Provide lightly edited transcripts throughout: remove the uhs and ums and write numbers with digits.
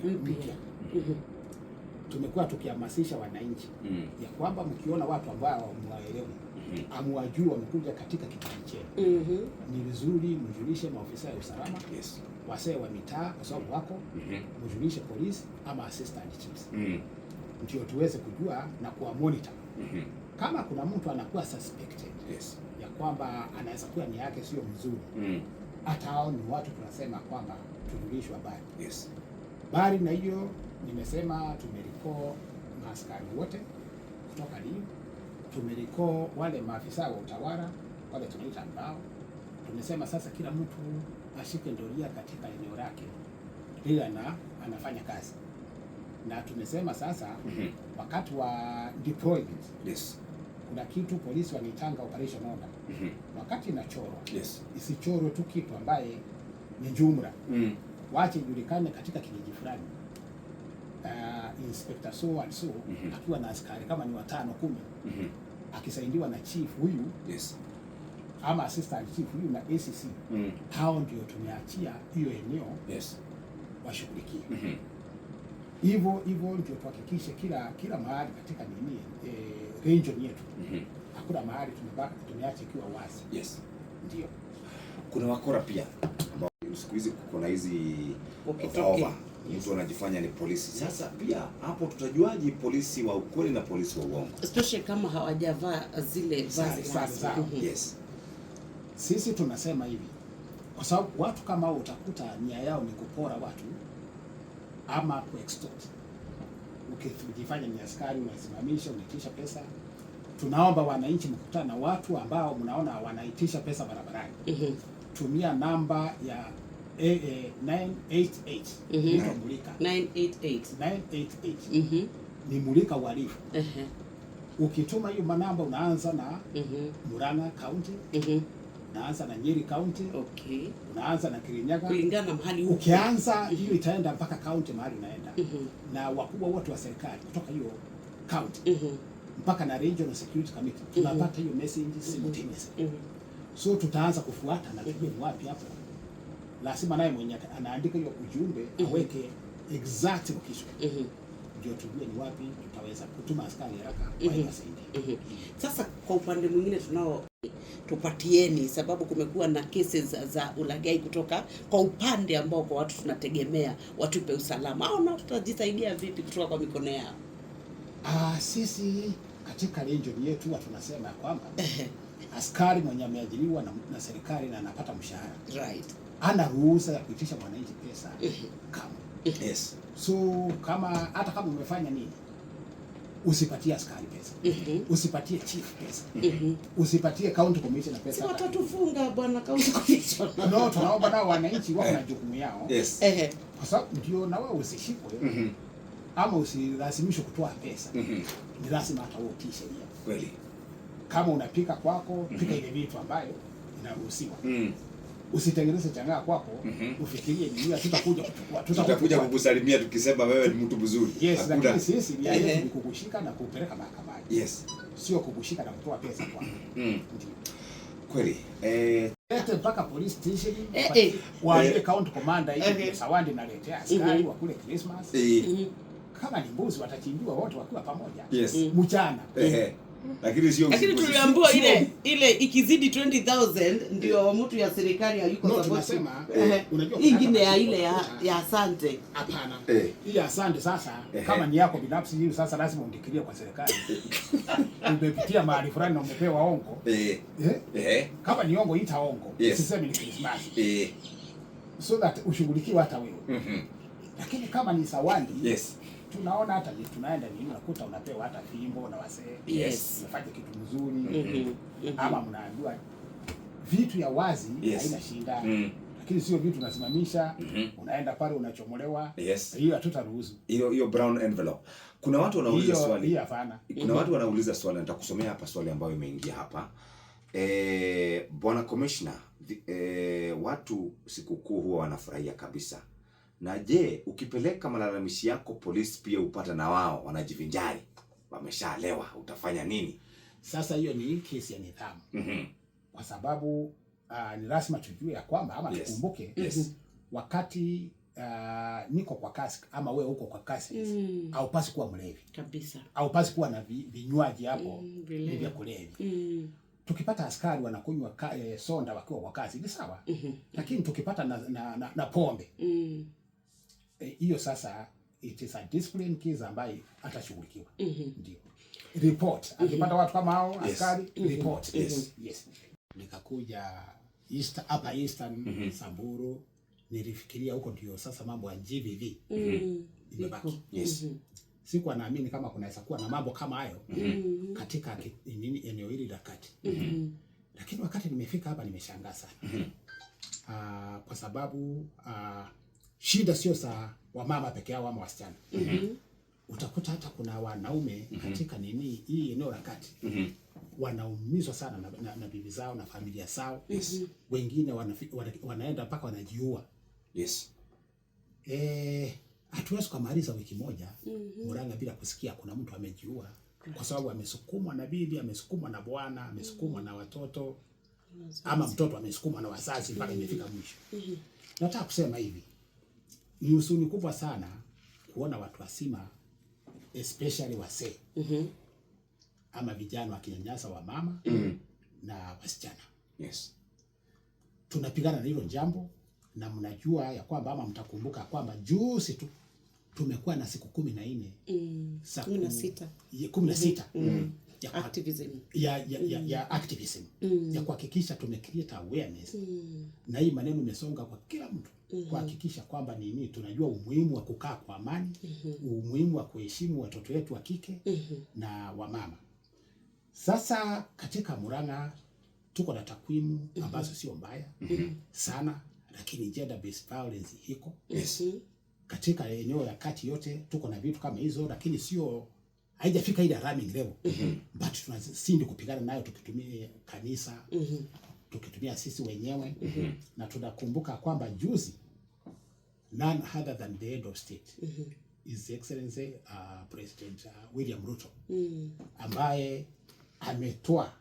mpya. Tumekuwa tukihamasisha wananchi ya kwamba mkiona watu ambao mwaelewa amwajui wamekuja katika kijiji chenu, ni vizuri mjulishe maofisa ya usalama, wasee wa mitaa kwa sababu wako, mjulishe polisi ama assistant chiefs, ndio tuweze kujua na kuwa monitor kama kuna mtu anakuwa suspected ya kwamba anaweza kuwa nia yake sio mzuri. Hata hao ni watu tunasema kwamba tujulishwe habari. Bali na hiyo nimesema tumeliko maaskari wote kutoka leo, tumeliko wale maafisa wa utawala wale tunaita ambao tumesema sasa kila mtu ashike doria katika eneo lake ili anafanya kazi, na tumesema sasa wakati wa deployment kuna kitu polisi wanaitanga operation order. Wakati inachorwa isichorwe tu kitu ambaye ni jumla, wache ijulikane katika kijiji fulani inspector so and so akiwa na askari kama ni 5 10 akisaidiwa na chief huyu ama assistant chief huyu na ACC, hao ndio tumeachia hiyo eneo washughulikie. Hivyo ndio tuhakikishe kila mahali katika nini region yetu hakuna mahali tumeacha ikiwa wazi. Ndio kuna wakora pia ambao siku hizi kuna hizi mtu anajifanya ni polisi. Sasa pia hapo tutajuaje polisi wa ukweli na polisi wa uongo, especially kama hawajavaa zile vazi zao? Sisi tunasema hivi kwa sababu watu kama hao utakuta nia yao ni kupora watu ama kuextort. Ukifanya ni askari unasimamisha, unaitisha pesa. Tunaomba wananchi mkutana na watu ambao mnaona wanaitisha pesa barabarani, tumia namba ya 988 mulika 988 ni mulika uhalifu. Ukituma hiyo manamba unaanza na Murang'a County, unaanza na Nyeri County, unaanza na Kirinyaga kulingana na mahali huko. Ukianza hiyo itaenda mpaka county mahali unaenda, na wakubwa wote wa serikali kutoka hiyo county mpaka na regional security committee tunapata hiyo message simultaneously. So tutaanza kufuata na tujue wapi hapo. Lazima naye mwenye anaandika hiyo ujumbe aweke exact location. Ndio tujue ni wapi tutaweza kutuma askari haraka kwa hiyo saidi. Sasa kwa upande mwingine tunao tupatieni, sababu kumekuwa na cases za ulaghai kutoka kwa upande ambao kwa watu tunategemea watupe usalama, au na tutajisaidia vipi kutoka kwa mikono yao? Sisi katika region yetu tunasema kwamba askari mwenye ameajiriwa na serikali na anapata mshahara ana ruhusa ya kuitisha mwananchi pesa kama so hata kama umefanya nini, usipatie askari pesa, usipatie chief pesa, usipatie county commissioner pesa. Si watatufunga bwana county commissioner. No, tunaomba nao wananchi wako na jukumu yao, kwa sababu ndio na wewe usishikwe ama usilazimishwe kutoa pesa. Ni lazima hata wewe utii sheria kweli. Kama unapika kwako, pika ile vitu ambayo inaruhusiwa. Usitengeneze changaa kwako, ufikirie ni tutakuja kuchukua, tutakuja kukusalimia tukisema wewe ni mtu mzuri. Lakini sisi nia yetu ni kukushika na kupeleka mahakamani. Sio kukushika na kutoa pesa kwako. Kweli. Lete mpaka police station, waambie county commander hivi Sawandi naletea askari wa kule Christmas. Kama ni mbuzi watachinjwa wote wakiwa pamoja mchana. Lakini tuliambiwa ile ikizidi 20,000 ndio mtu ya serikali hayuko supposed. Unajua ingine ya ile ya asante. Hapana. Hii asante sasa kama ni yako binafsi hiyo sasa lazima undikilie kwa serikali. Umepitia mahali fulani na umepewa ongo. Kama ni ongo ita ongo. Sisemi ni Christmas. So that ushughulikiwe hata wewe. Lakini kama ni Sawandi tunaona hata tunaenda nini unakuta unapewa hata fimbo na wasee unafanya kitu mzuri ama mnaambiwa vitu ya wazi haina shida, lakini sio vitu unasimamisha unaenda pale unachomolewa. Hiyo hatutaruhusu hiyo brown envelope. Kuna watu wanauliza swali. Hiyo hapana. Kuna watu wanauliza swali, nitakusomea hapa swali ambayo imeingia hapa. Bwana Commissioner, watu sikukuu huwa wanafurahia kabisa. Na je, ukipeleka malalamishi yako polisi pia upata na wao wanajivinjari, wameshalewa, utafanya nini? Sasa hiyo ni kesi ya nidhamu. Kwa sababu ni lazima tujue ya kwamba ama tukumbuke wakati niko kwa kasi ama wewe uko kwa kasi, haupasi kuwa mlevi kabisa, haupasi kuwa na vinywaji hapo vya kulevya. Tukipata askari wanakunywa sonda wakiwa kwa kazi ni sawa, lakini tukipata na pombe hiyo sasa it is a discipline case ambayo atashughulikiwa. Ndio report akipata watu kama hao askari report. Yes. Nikakuja hapa Eastern Samburu, nilifikiria huko ndio sasa mambo ya GBV imebaki. Sikuwa naamini kama kunaweza kuwa na mambo kama hayo katika eneo hili la kati. Lakini wakati nimefika hapa nimeshangaa sana. Kwa sababu shida sio za wamama peke yao ama wasichana. Utakuta hata kuna wanaume katika hii eneo la kati. Wanaumizwa sana na bibi zao na familia zao. Wengine wanaenda mpaka wanajiua. Hatuwezi kumaliza wiki moja Murang'a bila kusikia kuna mtu amejiua kwa sababu amesukumwa na bibi, amesukumwa na bwana, amesukumwa na watoto, ama mtoto amesukumwa na wazazi mpaka imefika mwisho. Nataka kusema hivi, ni huzuni kubwa sana kuona watu wasima especially wasee ama vijana wakinyanyasa wa mama na wasichana. Tunapigana na hilo jambo, na mnajua ya kwamba ama mtakumbuka kwamba juzi tu tumekuwa na siku 14 16 ya activism ya activism ya kuhakikisha tumecreate awareness na hii maneno imesonga kwa kila mtu kuhakikisha kwamba tunajua umuhimu wa kukaa kwa amani, umuhimu wa kuheshimu watoto wetu wa kike na wamama. Sasa katika Murang'a tuko na takwimu ambazo sio mbaya sana, lakini gender based violence iko. Katika eneo ya kati yote tuko na vitu kama hizo, lakini sio haijafika ile alarming level. But tunazidi kupigana nayo tukitumia kanisa, tukitumia sisi wenyewe. Na tunakumbuka kwamba juzi none other than the head of state His Excellency President William Ruto ambaye ametoa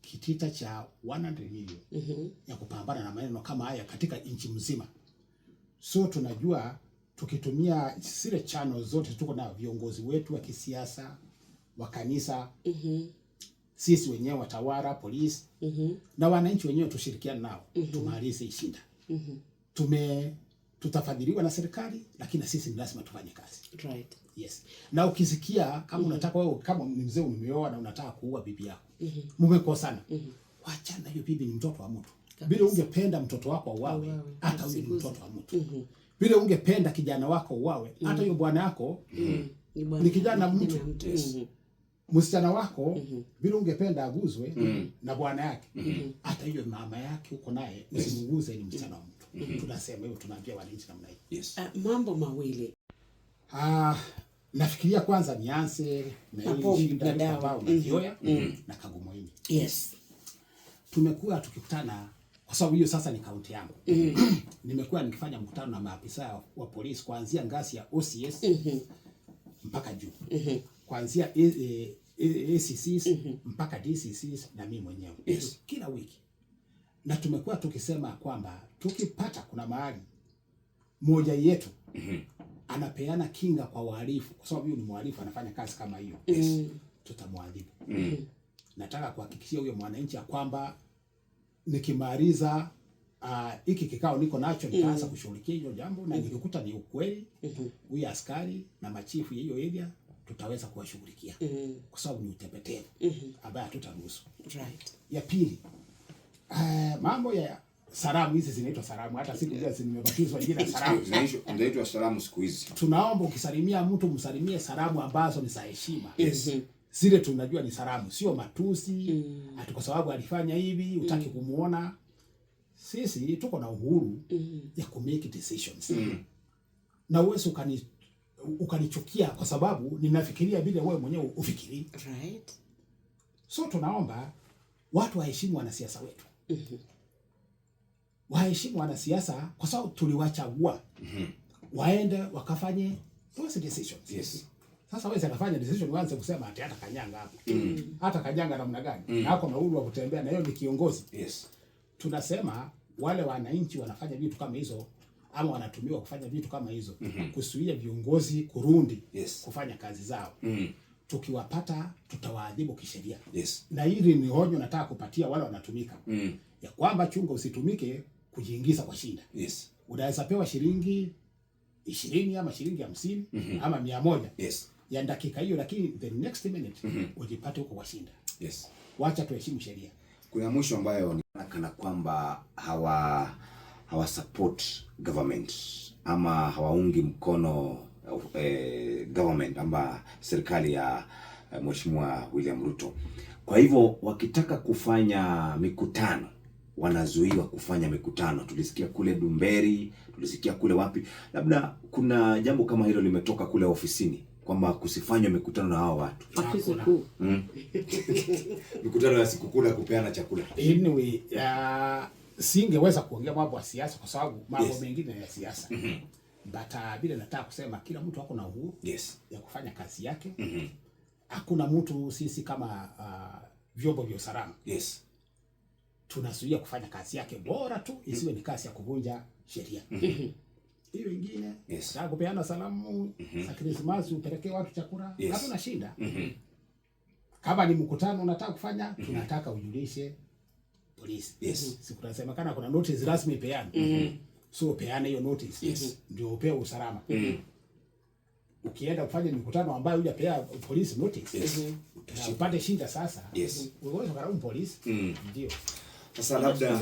kitita cha 100 million ya kupambana na maneno kama haya katika nchi mzima. So tunajua tukitumia zile channels zote tuko na viongozi wetu wa kisiasa, wa kanisa, sisi wenyewe watawala, polisi na wananchi wenyewe tushirikiane nao tumalize ishinda. Tutafadhiliwa na serikali, lakini sisi ni lazima tufanye kazi. Right. Yes. Na ukisikia kama unataka wewe kama ni mzee umeoa na unataka kuua bibi yako, mmekosana. Wacha hiyo bibi ni mtoto wa mtu. Bila ungependa mtoto wako auawe, hata huyo ni mtoto wa mtu. Bila ungependa kijana wako auawe, hata huyo bwana yako ni kijana mtu. Msichana wako bila ungependa aguzwe na bwana yake, hata hiyo mama yake uko naye usimuguze, ni msichana wa mtu. Tunasema hivyo, tunaambia wananchi namna hii. Mambo mawili. Nafikiria kwanza nianze na ile shida dawa na Kioya na Kagumoini. Tumekuwa tukikutana kwa sababu hiyo sasa ni kaunti yangu. Nimekuwa nikifanya mkutano na maafisa wa polisi kuanzia ngazi ya OCS mpaka juu. Kuanzia ACCs mpaka DCCs na mimi mwenyewe. Kila wiki. Na tumekuwa tukisema kwamba tukipata kuna mahali moja yetu anapeana kinga kwa wahalifu, kwa sababu huyu ni mhalifu anafanya kazi kama hiyo, tutamwadhibu. Nataka kuhakikishia huyo mwananchi kwamba nikimaliza hiki kikao niko nacho nitaanza kushughulikia hiyo jambo, na nikikuta ni ukweli huyu askari na machifu hiyo area tutaweza kuwashughulikia kwa sababu ni utepetevu ambaye hatutaruhusu. Right. Ya pili, mambo ya salamu, hizi zinaitwa salamu, hata siku hizi nimebatizwa jina salamu. Zinaitwa salamu siku hizi. Tunaomba ukisalimia mtu msalimie salamu ambazo ni za heshima. Zile tunajua ni salamu, sio matusi. Ati kwa sababu alifanya hivi utaki kumuona. Sisi tuko na uhuru ya ku make decisions. Na uwezo ukanichukia kwa sababu ninafikiria vile wewe mwenyewe ufikiri. Right. So tunaomba watu waheshimu wanasiasa wetu. Waheshimu wanasiasa kwa sababu tuliwachagua. Waende wakafanye those decisions. Sasa wewe unafanya decision uanze kusema ati hata kanyanga hapo. Hata kanyanga namna gani? Na hapo na uhuru wa kutembea, na hiyo ni kiongozi. Tunasema wale wananchi wanafanya vitu kama hizo ama wanatumiwa kufanya vitu kama hizo, kusuia viongozi kurundi kufanya kazi zao. Tukiwapata tutawaadhibu kisheria. Na hili ni onyo nataka kupatia wale wanatumika, ya kwamba chunga usitumike kujiingiza kwa shida. Unaweza pewa shilingi 20 ama shilingi 50 ama 100 ya dakika hiyo, lakini the next minute ujipate huko kwa shinda. Wacha tuheshimu sheria. Kuna mwisho ambayo ni kana kwamba hawa support government ama hawaungi mkono government ama serikali ya Mheshimiwa William Ruto. Kwa hivyo wakitaka kufanya mikutano wanazuiwa kufanya mikutano. Tulisikia kule Dumberi, tulisikia kule wapi. Labda kuna jambo kama hilo limetoka kule ofisini kwamba kusifanywe mikutano na hao watu. Mikutano ya sikukuu na kupeana chakula. Anyway, singeweza kuongea mambo ya siasa kwa sababu mambo mengine ya siasa. But bila nataka kusema kila mtu ako na uhuru ya kufanya kazi yake. Hakuna mtu, sisi kama vyombo vya usalama tunasuia kufanya kazi yake, bora tu isiwe ni kazi ya kuvunja sheria. Hiyo ingine ya kupeana salamu za Krismasi, upelekee watu chakula, hatuna shida. Kama ni mkutano unataka kufanya, tunataka ujulishe polisi. Sikunasemekana kuna notice rasmi peana. So peana hiyo notice. Ndio upewe usalama. Ukienda kufanya mikutano ambayo hujapea polisi notice, upate shida sasa. Wewe unaweza kulaumu polisi. Ndio. Sasa labda